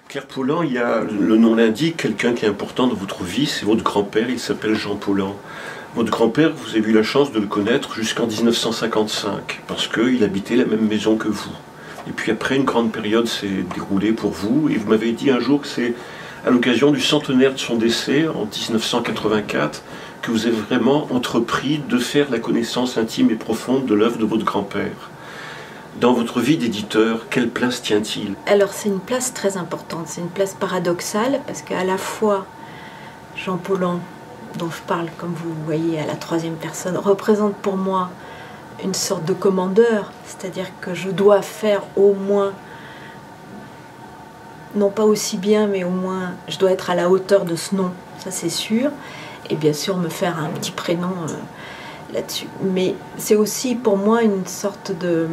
Pierre Paulhan, il y a, le nom l'indique, quelqu'un qui est important dans votre vie, c'est votre grand-père, il s'appelle Jean Paulhan. Votre grand-père, vous avez eu la chance de le connaître jusqu'en 1955, parce qu'il habitait la même maison que vous. Et puis après, une grande période s'est déroulée pour vous, et vous m'avez dit un jour que c'est à l'occasion du centenaire de son décès, en 1984, que vous avez vraiment entrepris de faire la connaissance intime et profonde de l'œuvre de votre grand-père. Dans votre vie d'éditeur, quelle place tient-il? Alors c'est une place très importante, c'est une place paradoxale, parce qu'à la fois Jean Paulhan, dont je parle comme vous voyez à la troisième personne, représente pour moi une sorte de commandeur, c'est-à-dire que je dois faire au moins, non pas aussi bien, mais au moins je dois être à la hauteur de ce nom, ça c'est sûr, et bien sûr me faire un petit prénom là-dessus. Mais c'est aussi pour moi une sorte de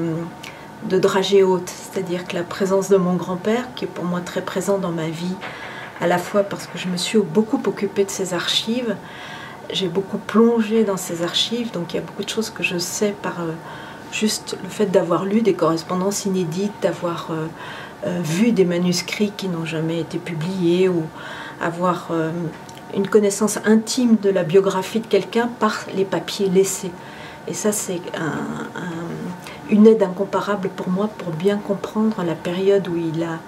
dragée haute, c'est-à-dire que la présence de mon grand-père, qui est pour moi très présent dans ma vie, à la fois parce que je me suis beaucoup occupée de ses archives, j'ai beaucoup plongé dans ses archives, donc il y a beaucoup de choses que je sais par juste le fait d'avoir lu des correspondances inédites, d'avoir vu des manuscrits qui n'ont jamais été publiés, ou avoir une connaissance intime de la biographie de quelqu'un par les papiers laissés. Et ça, c'est une aide incomparable pour moi pour bien comprendre la période où il a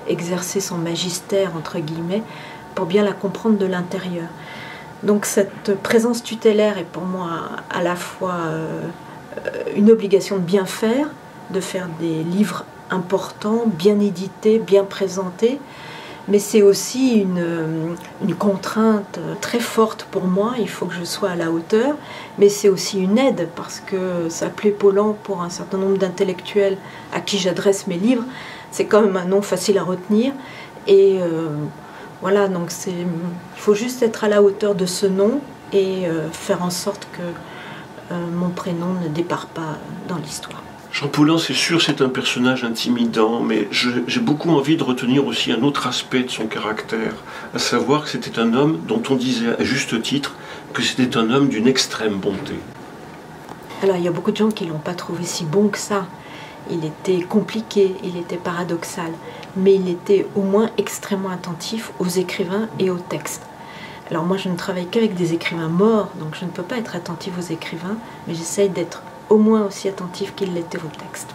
exercé son magistère, entre guillemets, pour bien la comprendre de l'intérieur. Donc cette présence tutélaire est pour moi à la fois une obligation de bien faire, de faire des livres importants, bien édités, bien présentés, mais c'est aussi une contrainte très forte pour moi, il faut que je sois à la hauteur, mais c'est aussi une aide, parce que s'appeler Paulhan pour un certain nombre d'intellectuels à qui j'adresse mes livres, c'est quand même un nom facile à retenir, et voilà, donc il faut juste être à la hauteur de ce nom et faire en sorte que mon prénom ne départ pas dans l'histoire. Jean Paulhan, c'est sûr, c'est un personnage intimidant, mais j'ai beaucoup envie de retenir aussi un autre aspect de son caractère, à savoir que c'était un homme dont on disait à juste titre que c'était un homme d'une extrême bonté. Alors il y a beaucoup de gens qui ne l'ont pas trouvé si bon que ça. Il était compliqué, il était paradoxal, mais il était au moins extrêmement attentif aux écrivains et aux textes. Alors moi je ne travaille qu'avec des écrivains morts, donc je ne peux pas être attentif aux écrivains, mais j'essaye d'être au moins aussi attentif qu'il l'était au texte.